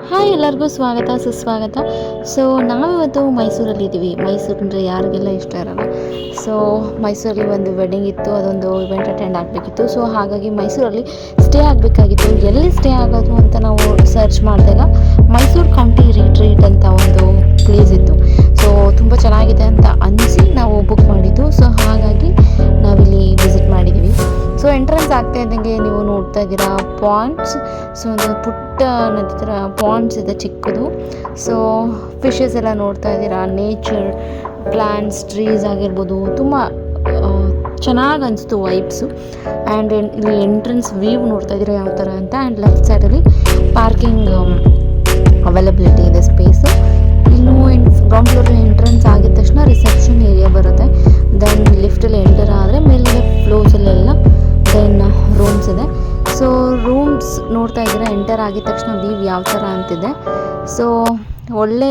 Hi ಎಲ್ಲರಿಗೂ ಸ್ವಾಗತ ಸುಸ್ವಾಗತ. ಸೊ ನಾವಿವತ್ತು ಮೈಸೂರಲ್ಲಿದ್ದೀವಿ. ಮೈಸೂರು ಅಂದರೆ ಯಾರಿಗೆಲ್ಲ ಇಷ್ಟ ಇರಲ್ಲ. ಸೊ ಮೈಸೂರಲ್ಲಿ ಒಂದು ವೆಡ್ಡಿಂಗ್ ಇತ್ತು, ಅದೊಂದು ಇವೆಂಟ್ ಅಟೆಂಡ್ ಆಗಬೇಕಿತ್ತು. ಸೊ ಹಾಗಾಗಿ ಮೈಸೂರಲ್ಲಿ ಸ್ಟೇ ಆಗಬೇಕಾಗಿತ್ತು. ಎಲ್ಲಿ ಸ್ಟೇ ಆಗೋದು ಅಂತ ನಾವು ಸರ್ಚ್ ಮಾಡಿದಾಗ ಮೈಸೂರು ಕೌಂಟಿ ರಿಟ್ರೀಟ್ ಅಂತ ಒಂದು ಪ್ಲೇಸ್ ಇತ್ತು. ಸೊ ತುಂಬ ಚೆನ್ನಾಗಿದೆ ಅಂತ ಅನ್ನಿಸಿ ನಾವು ಬುಕ್ ಮಾಡಿದ್ದು. ಸೊ ಹಾಗಾಗಿ ನಾವಿಲ್ಲಿ ವಿಸಿಟ್ ಮಾಡಿದ್ದೀವಿ. ಸೊ ಎಂಟ್ರೆನ್ಸ್ ಆಗ್ತಾ ಇದ್ದಂಗೆ ನೀವು ನೋಡ್ತಾ ಇದ್ದೀರಾ ಪಾಂಡ್ಸ್. ಸೊ ಒಂದು ಪುಟ್ಟ ನದಿ ಥರ ಪಾಂಡ್ಸ್ ಇದೆ ಚಿಕ್ಕದು. ಸೊ ಫಿಶಸ್ ಎಲ್ಲ ನೋಡ್ತಾ ಇದ್ದೀರಾ, ನೇಚರ್, ಪ್ಲ್ಯಾಂಟ್ಸ್, ಟ್ರೀಸ್ ಆಗಿರ್ಬೋದು, ತುಂಬ ಚೆನ್ನಾಗಿ ಅನಿಸ್ತು ವೈಬ್ಸು. ಆ್ಯಂಡ್ ಇಲ್ಲಿ ಎಂಟ್ರೆನ್ಸ್ ವ್ಯೂ ನೋಡ್ತಾ ಇದ್ದೀರಾ ಯಾವ ಥರ ಅಂತ. ಆ್ಯಂಡ್ ಲೆಫ್ಟ್ ಸೈಡಲ್ಲಿ ಪಾರ್ಕಿಂಗ್ ಅವೈಲಬಿಲಿಟಿ ಇದೆ, ಸ್ಪೇಸು. ಇನ್ನು ಗ್ರೌಂಡ್ ಫ್ಲೋರ್ ಎಂಟ್ರೆನ್ಸ್ ಆಗಿದ ತಕ್ಷಣ ರಿಸೆಪ್ಷನ್ ಏರಿಯಾ ಬರುತ್ತೆ. ದೆನ್ ಲಿಫ್ಟಲ್ಲಿ ಎಂಟರ್ ಆದರೆ ಮೇಲ್ಗಡೆ ಫ್ಲೋರ್ಸಲ್ಲೆಲ್ಲ ದೆನ್ ರೂಮ್ಸ್ ಇದೆ. ಸೊ ರೂಮ್ಸ್ ನೋಡ್ತಾ ಇದ್ದೀರಾ, ಎಂಟರ್ ಆಗಿದ ತಕ್ಷಣ ವ್ಯೂ ಯಾವ ಥರ ಅಂತಿದೆ. ಸೊ ಒಳ್ಳೆ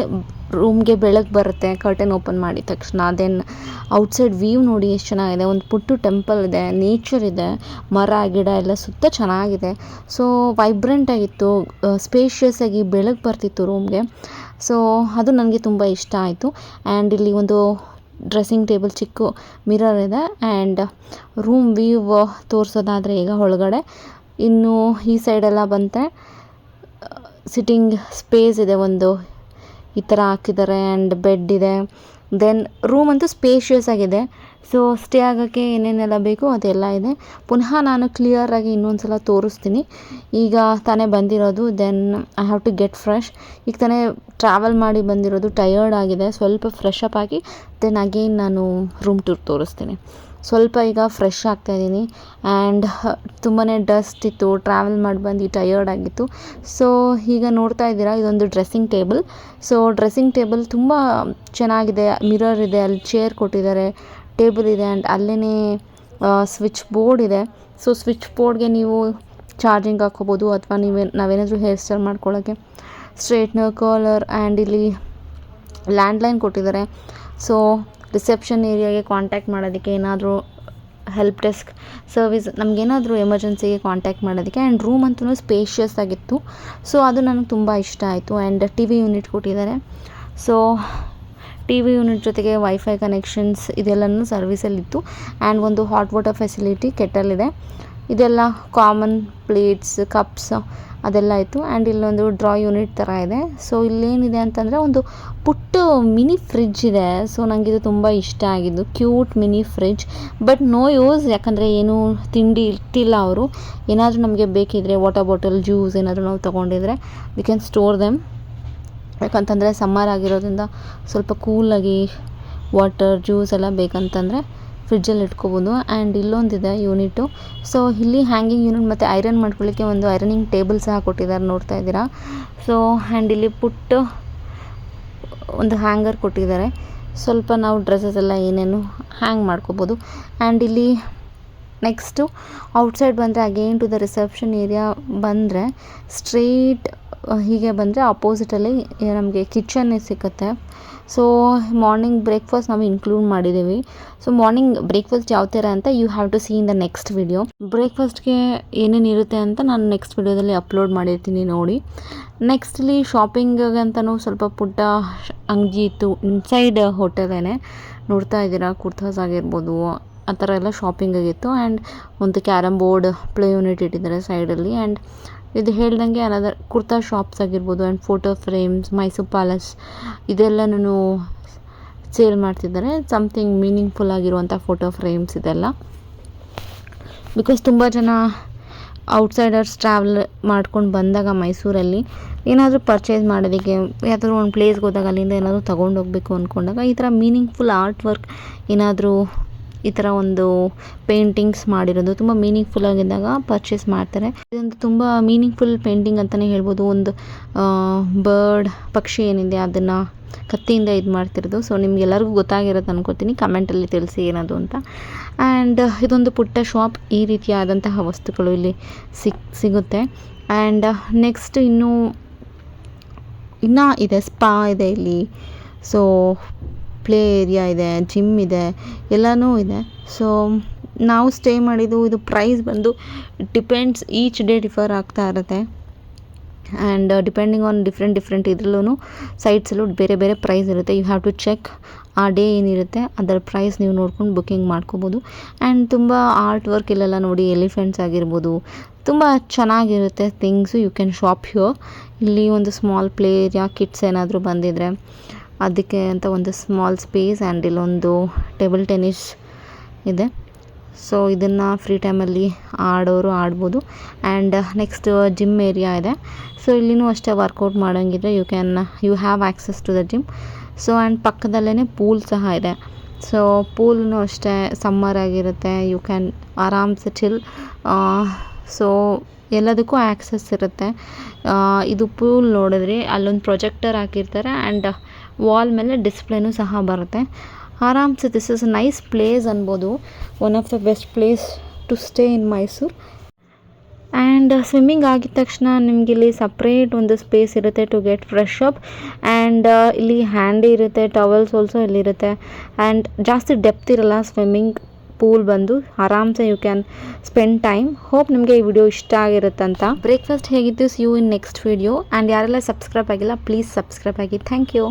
ರೂಮ್ಗೆ ಬೆಳಕು ಬರುತ್ತೆ ಕರ್ಟನ್ ಓಪನ್ ಮಾಡಿದ ತಕ್ಷಣ. ದೆನ್ ಔಟ್ಸೈಡ್ ವ್ಯೂ ನೋಡಿ ಎಷ್ಟು ಚೆನ್ನಾಗಿದೆ. ಒಂದು ಪುಟ್ಟು ಟೆಂಪಲ್ ಇದೆ, ನೇಚರ್ ಇದೆ, ಮರ ಗಿಡ ಎಲ್ಲ ಸುತ್ತ ಚೆನ್ನಾಗಿದೆ. ಸೊ ವೈಬ್ರೆಂಟ್ ಆಗಿತ್ತು, ಸ್ಪೇಷಿಯಸ್ ಆಗಿ ಬೆಳಕು ಬರ್ತಿತ್ತು ರೂಮ್ಗೆ. ಸೊ ಅದು ನನಗೆ ತುಂಬ ಇಷ್ಟ ಆಯಿತು. ಆ್ಯಂಡ್ ಇಲ್ಲಿ ಒಂದು ಡ್ರೆಸ್ಸಿಂಗ್ ಟೇಬಲ್, ಚಿಕ್ಕ ಮಿರರ್ ಇದೆ. ಆ್ಯಂಡ್ ರೂಮ್ ವ್ಯೂ ತೋರಿಸೋದಾದರೆ ಈಗ ಒಳಗಡೆ ಇನ್ನು ಈ ಸೈಡೆಲ್ಲ ಬಂತೆ ಸಿಟ್ಟಿಂಗ್ ಸ್ಪೇಸ್ ಇದೆ, ಒಂದು ಈ ಥರ ಹಾಕಿದ್ದಾರೆ. ಆ್ಯಂಡ್ ಬೆಡ್ ಇದೆ. ದೆನ್ ರೂಮ್ ಅಂತೂ ಸ್ಪೇಷಿಯಸ್ ಆಗಿದೆ. ಸೊ ಸ್ಟೇ ಆಗೋಕ್ಕೆ ಏನೇನೆಲ್ಲ ಬೇಕು ಅದೆಲ್ಲ ಇದೆ. ಪುನಃ ನಾನು ಕ್ಲಿಯರಾಗಿ ಇನ್ನೊಂದು ಸಲ ತೋರಿಸ್ತೀನಿ. ಈಗ ತಾನೇ ಬಂದಿರೋದು, then I have to get fresh. ಈಗ ತಾನೇ ಟ್ರಾವೆಲ್ ಮಾಡಿ ಬಂದಿರೋದು, ಟಯರ್ಡ್ ಆಗಿದೆ. ಸ್ವಲ್ಪ ಫ್ರೆಶ್ ಅಪ್ ಆಗಿ ದೆನ್ ಅಗೇನ್ ನಾನು ರೂಮ್ ಟೂರ್ ತೋರಿಸ್ತೀನಿ. ಸ್ವಲ್ಪ ಈಗ ಫ್ರೆಶ್ ಆಗ್ತಾಯಿದ್ದೀನಿ. ಆ್ಯಂಡ್ ತುಂಬಾ ಡಸ್ಟ್ ಇತ್ತು, ಟ್ರಾವೆಲ್ ಮಾಡಿ ಬಂದು ಟಯರ್ಡ್ ಆಗಿತ್ತು. ಸೊ ಈಗ ನೋಡ್ತಾ ಇದ್ದೀರಾ, ಇದೊಂದು dressing table. So dressing table ತುಂಬ ಚೆನ್ನಾಗಿದೆ. ಮಿರರ್ ಇದೆ, ಅಲ್ಲಿ ಚೇರ್ ಕೊಟ್ಟಿದ್ದಾರೆ, ಟೇಬಲ್ ಇದೆ. ಆ್ಯಂಡ್ ಅಲ್ಲೇ ಸ್ವಿಚ್ ಬೋರ್ಡ್ ಇದೆ. ಸೊ ಸ್ವಿಚ್ ಬೋರ್ಡ್ಗೆ ನೀವು ಚಾರ್ಜಿಂಗ್ ಹಾಕ್ಕೋಬೋದು, ಅಥವಾ ನಾವೇನಾದರೂ ಹೇರ್ ಸ್ಟೈಲ್ ಮಾಡ್ಕೊಳ್ಳೋಕ್ಕೆ ಸ್ಟ್ರೇಟ್ನರ್, ಕರ್ಲರ್. ಆ್ಯಂಡ್ ಇಲ್ಲಿ ಲ್ಯಾಂಡ್ಲೈನ್ ಕೊಟ್ಟಿದ್ದಾರೆ. ಸೊ ರಿಸೆಪ್ಷನ್ ಏರಿಯಾಗೆ ಕಾಂಟ್ಯಾಕ್ಟ್ ಮಾಡೋದಕ್ಕೆ, ಏನಾದರೂ ಹೆಲ್ಪ್ ಡೆಸ್ಕ್ ಸರ್ವಿಸ್, ನಮಗೇನಾದರೂ ಎಮರ್ಜೆನ್ಸಿಗೆ ಕಾಂಟ್ಯಾಕ್ಟ್ ಮಾಡೋದಕ್ಕೆ. ಆ್ಯಂಡ್ ರೂಮ್ ಅಂತೂ ಸ್ಪೇಷಿಯಸ್ ಆಗಿತ್ತು. ಸೊ ಅದು ನನಗೆ ತುಂಬ ಇಷ್ಟ ಆಯಿತು. ಆ್ಯಂಡ್ ಟಿ ವಿ ಯೂನಿಟ್ ಕೊಟ್ಟಿದ್ದಾರೆ. ಸೊ ಟಿ ವಿ ಯೂನಿಟ್ ಜೊತೆಗೆ ವೈಫೈ ಕನೆಕ್ಷನ್ಸ್ ಇದೆಲ್ಲನೂ ಸರ್ವಿಸಲ್ಲಿತ್ತು. ಆ್ಯಂಡ್ ಒಂದು ಹಾಟ್ ವಾಟರ್ ಫೆಸಿಲಿಟಿ, ಕೆಟಲ್ ಇದೆ. ಇದೆಲ್ಲ ಕಾಮನ್ ಪ್ಲೇಟ್ಸ್, ಕಪ್ಸ್ ಅದೆಲ್ಲ ಇತ್ತು. ಆ್ಯಂಡ್ ಇಲ್ಲೊಂದು ಡ್ರಾ ಯೂನಿಟ್ ಥರ ಇದೆ. ಸೊ ಇಲ್ಲೇನಿದೆ ಅಂತಂದರೆ ಒಂದು ಪುಟ್ಟ ಮಿನಿ ಫ್ರಿಡ್ಜ್ ಇದೆ. ಸೊ ನನಗೆ ಇದು ತುಂಬ ಇಷ್ಟ ಆಗಿದ್ದು, cute mini fridge. But no use, ಯಾಕಂದರೆ ಏನೂ ತಿಂಡಿ ಇಟ್ಟಿಲ್ಲ ಅವರು. ಏನಾದರೂ ನಮಗೆ ಬೇಕಿದ್ದರೆ ವಾಟರ್ ಬಾಟಲ್, ಜ್ಯೂಸ್ ಏನಾದರೂ ನಾವು ತೊಗೊಂಡಿದ್ರೆ ವಿ ಕ್ಯಾನ್ ಸ್ಟೋರ್ ದೆಮ್. ಯಾಕಂತಂದರೆ ಸಮ್ಮರ್ ಆಗಿರೋದ್ರಿಂದ ಸ್ವಲ್ಪ ಕೂಲಾಗಿ ವಾಟರ್, ಜ್ಯೂಸ್ ಎಲ್ಲ ಬೇಕಂತಂದರೆ ಫ್ರಿಡ್ಜಲ್ಲಿ ಇಟ್ಕೋಬೋದು. ಆ್ಯಂಡ್ ಇಲ್ಲೊಂದಿದೆ ಯೂನಿಟು. ಸೊ ಇಲ್ಲಿ ಹ್ಯಾಂಗಿಂಗ್ ಯೂನಿಟ್ ಮತ್ತು ಐರನ್ ಮಾಡ್ಕೊಳ್ಳಿಕ್ಕೆ ಒಂದು ಐರನಿಂಗ್ ಟೇಬಲ್ ಸಹ ಕೊಟ್ಟಿದ್ದಾರೆ, ನೋಡ್ತಾ ಇದ್ದೀರಾ. ಸೊ ಆ್ಯಂಡ್ ಇಲ್ಲಿ ಪುಟ್ಟ ಒಂದು ಹ್ಯಾಂಗರ್ ಕೊಟ್ಟಿದ್ದಾರೆ. ಸ್ವಲ್ಪ ನಾವು ಡ್ರೆಸ್ಸಸ್ ಎಲ್ಲ ಏನೇನು ಹ್ಯಾಂಗ್ ಮಾಡ್ಕೋಬೋದು. ಆ್ಯಂಡ್ ಇಲ್ಲಿ ನೆಕ್ಸ್ಟು ಔಟ್ಸೈಡ್ ಬಂದರೆ again to the reception area ಬಂದರೆ ಸ್ಟ್ರೇಟ್ ಹೀಗೆ ಬಂದರೆ ಅಪೋಸಿಟಲ್ಲಿ ನಮಗೆ ಕಿಚನ್ನೇ ಸಿಗುತ್ತೆ. ಸೊ ಮಾರ್ನಿಂಗ್ ಬ್ರೇಕ್ಫಾಸ್ಟ್ ನಾವು ಇನ್ಕ್ಲೂಡ್ ಮಾಡಿದ್ದೀವಿ. ಸೊ ಮಾರ್ನಿಂಗ್ ಬ್ರೇಕ್ಫಾಸ್ಟ್ ಯಾವ ಥರ ಅಂತ you have to see in the next video. ಬ್ರೇಕ್ಫಾಸ್ಟ್ಗೆ ಏನೇನು ಇರುತ್ತೆ ಅಂತ ನಾನು ನೆಕ್ಸ್ಟ್ ವಿಡಿಯೋದಲ್ಲಿ ಅಪ್ಲೋಡ್ ಮಾಡಿರ್ತೀನಿ, ನೋಡಿ. ನೆಕ್ಸ್ಟ್ಲಿ ಶಾಪಿಂಗಿಗೆ ಅಂತಲೂ ಸ್ವಲ್ಪ ಪುಟ್ಟ ಅಂಗಡಿ ಇತ್ತು ಇನ್ಸೈಡ್ ಹೋಟೆಲೇನೆ. ನೋಡ್ತಾ ಇದ್ದೀರಾ, ಕುರ್ತಾಸ್ ಆಗಿರ್ಬೋದು, ಆ ಥರ ಎಲ್ಲ ಶಾಪಿಂಗ್ ಆಗಿತ್ತು. ಆ್ಯಂಡ್ ಒಂದು ಕ್ಯಾರಮ್ ಬೋರ್ಡ್, ಪ್ಲೇ ಯೂನಿಟ್ ಇಟ್ಟಿದ್ದಾರೆ ಸೈಡಲ್ಲಿ. ಆ್ಯಂಡ್ ಇದು ಹೇಳ್ದಂಗೆ ಅನದರ್ ಕುರ್ತಾ ಶಾಪ್ಸ್ ಆಗಿರ್ಬೋದು. And photo frames, Mysuru palace ಇದೆಲ್ಲನೂ ಸೇಲ್ ಮಾಡ್ತಿದ್ದಾರೆ. ಸಮಥಿಂಗ್ ಮೀನಿಂಗ್ಫುಲ್ ಆಗಿರುವಂಥ ಫೋಟೋ ಫ್ರೇಮ್ಸ್ ಇದೆಲ್ಲ. ಬಿಕಾಸ್ ತುಂಬ ಜನ ಔಟ್ಸೈಡರ್ಸ್ ಟ್ರಾವೆಲ್ ಮಾಡ್ಕೊಂಡು ಬಂದಾಗ ಮೈಸೂರಲ್ಲಿ ಏನಾದರೂ ಪರ್ಚೇಸ್ ಮಾಡೋದಕ್ಕೆ, ಯಾವುದಾದ್ರೂ ಒಂದು ಪ್ಲೇಸ್ಗೆ ಹೋದಾಗ ಅಲ್ಲಿಂದ ಏನಾದರೂ ತೊಗೊಂಡು ಹೋಗಬೇಕು ಅಂದ್ಕೊಂಡಾಗ ಈ ಥರ ಮೀನಿಂಗ್ಫುಲ್ ಆರ್ಟ್ ವರ್ಕ್ ಏನಾದರೂ ಈ ಥರ ಒಂದು ಪೇಂಟಿಂಗ್ಸ್ ಮಾಡಿರೋದು ತುಂಬ ಮೀನಿಂಗ್ಫುಲ್ ಆಗಿದ್ದಾಗ ಪರ್ಚೇಸ್ ಮಾಡ್ತಾರೆ. ಇದೊಂದು ತುಂಬ ಮೀನಿಂಗ್ಫುಲ್ ಪೇಂಟಿಂಗ್ ಅಂತಲೇ ಹೇಳ್ಬೋದು. ಒಂದು ಬರ್ಡ್, ಪಕ್ಷಿ ಏನಿದೆ ಅದನ್ನು ಕತ್ತಿಯಿಂದ ಇದು ಮಾಡ್ತಿರೋದು. ಸೊ ನಿಮ್ಗೆಲ್ಲರಿಗೂ ಗೊತ್ತಾಗಿರೋದು ಅನ್ಕೋತೀನಿ, ಕಮೆಂಟಲ್ಲಿ ತಿಳಿಸಿ ಏನದು ಅಂತ. ಆ್ಯಂಡ್ ಇದೊಂದು ಪುಟ್ಟ ಶಾಪ್. ಈ ರೀತಿಯಾದಂತಹ ವಸ್ತುಗಳು ಇಲ್ಲಿ ಸಿಗುತ್ತೆ. ಆ್ಯಂಡ್ ನೆಕ್ಸ್ಟ್ ಇನ್ನೂ ಇದೆ, ಸ್ಪಾ ಇದೆ ಇಲ್ಲಿ. ಸೊ ಪ್ಲೇ ಏರಿಯಾ ಇದೆ, ಜಿಮ್ ಇದೆ, ಎಲ್ಲನೂ ಇದೆ. ಸೊ ನಾವು ಸ್ಟೇ ಮಾಡಿದ್ದು, ಇದು ಪ್ರೈಸ್ ಬಂದು ಡಿಪೆಂಡ್ಸ್, ಈಚ್ ಡೇ ಡಿಫರ್ ಆಗ್ತಾ ಇರುತ್ತೆ. ಆ್ಯಂಡ್ ಡಿಪೆಂಡಿಂಗ್ ಆನ್ ಡಿಫ್ರೆಂಟ್ ಇದ್ರಲ್ಲೂ ಸೈಟ್ಸಲ್ಲೂ ಬೇರೆ ಬೇರೆ ಪ್ರೈಸ್ ಇರುತ್ತೆ. ಯು ಹ್ಯಾವ್ ಟು ಚೆಕ್ ಆ ಡೇ ಏನಿರುತ್ತೆ ಅದರ ಪ್ರೈಸ್ ನೀವು ನೋಡ್ಕೊಂಡು ಬುಕ್ಕಿಂಗ್ ಮಾಡ್ಕೋಬೋದು. ಆ್ಯಂಡ್ ತುಂಬ ಆರ್ಟ್ ವರ್ಕ್ ಇಲ್ಲೆಲ್ಲ ನೋಡಿ, ಎಲಿಫೆಂಟ್ಸ್ ಆಗಿರ್ಬೋದು, ತುಂಬ ಚೆನ್ನಾಗಿರುತ್ತೆ things. You can shop here. ಇಲ್ಲಿ ಒಂದು ಸ್ಮಾಲ್ ಪ್ಲೇ ಏರಿಯಾ, ಕಿಡ್ಸ್ ಏನಾದರೂ ಬಂದಿದ್ರೆ ಅದಕ್ಕೆ ಅಂತ ಒಂದು ಸ್ಮಾಲ್ ಸ್ಪೇಸ್, ಆ್ಯಂಡ್ ಇಲ್ಲೊಂದು ಟೇಬಲ್ ಟೆನ್ನಿಸ್ ಇದೆ. ಸೊ ಇದನ್ನು ಫ್ರೀ ಟೈಮಲ್ಲಿ ಆಡೋರು ಆಡ್ಬೋದು. ಆ್ಯಂಡ್ ನೆಕ್ಸ್ಟ್ ಜಿಮ್ ಏರಿಯಾ ಇದೆ. ಸೊ ಇಲ್ಲಿನೂ ಅಷ್ಟೇ ವರ್ಕೌಟ್ ಮಾಡೋಂಗಿದ್ರೆ you have access to the gym. So and ಪಕ್ಕದಲ್ಲೇ ಪೂಲ್ ಸಹ ಇದೆ. ಸೊ ಪೂಲ್ನೂ ಅಷ್ಟೇ ಸಮ್ಮರ್ ಆಗಿರುತ್ತೆ, ಯು ಕ್ಯಾನ್ ಆರಾಮ್ಸೆ ಚಿಲ್. ಸೊ ಎಲ್ಲದಕ್ಕೂ ಆ್ಯಕ್ಸಸ್ ಇರುತ್ತೆ. ಇದು ಪೂಲ್ ನೋಡಿದ್ರೆ ಅಲ್ಲೊಂದು ಪ್ರೊಜೆಕ್ಟರ್ ಹಾಕಿರ್ತಾರೆ, ಆ್ಯಂಡ್ ವಾಲ್ ಮೇಲೆ ಡಿಸ್ಪ್ಲೇನೂ ಸಹ ಬರುತ್ತೆ. ಆರಾಮ್ಸೆ this is a nice place ಅನ್ಬೋದು. One of the best place to stay in Mysuru. And swimming ಆಗಿದ ತಕ್ಷಣ ನಿಮ್ಗೆ ಇಲ್ಲಿ ಸಪ್ರೇಟ್ ಒಂದು ಸ್ಪೇಸ್ ಇರುತ್ತೆ to get fresh up. And ಇಲ್ಲಿ ಹ್ಯಾಂಡಿ ಇರುತ್ತೆ, ಟವಲ್ಸ್ ಆಲ್ಸೋ ಇಲ್ಲಿರುತ್ತೆ. ಆ್ಯಂಡ್ ಜಾಸ್ತಿ ಡೆಪ್ತ್ ಇರಲ್ಲ ಸ್ವಿಮ್ಮಿಂಗ್ ಪೂಲ್ ಬಂದು. ಆರಾಮ್ಸೆ you can spend time. Hope ನಿಮಗೆ ಈ ವಿಡಿಯೋ ಇಷ್ಟ ಆಗಿರುತ್ತಂತ. ಬ್ರೇಕ್ಫಾಸ್ಟ್ ಹೇಗಿತ್ತು, see you in next video. And ಯಾರೆಲ್ಲ ಸಬ್ಸ್ಕ್ರೈಬ್ ಆಗಿಲ್ಲ ಪ್ಲೀಸ್ ಸಬ್ಸ್ಕ್ರೈಬ್ ಆಗಿ. Thank you.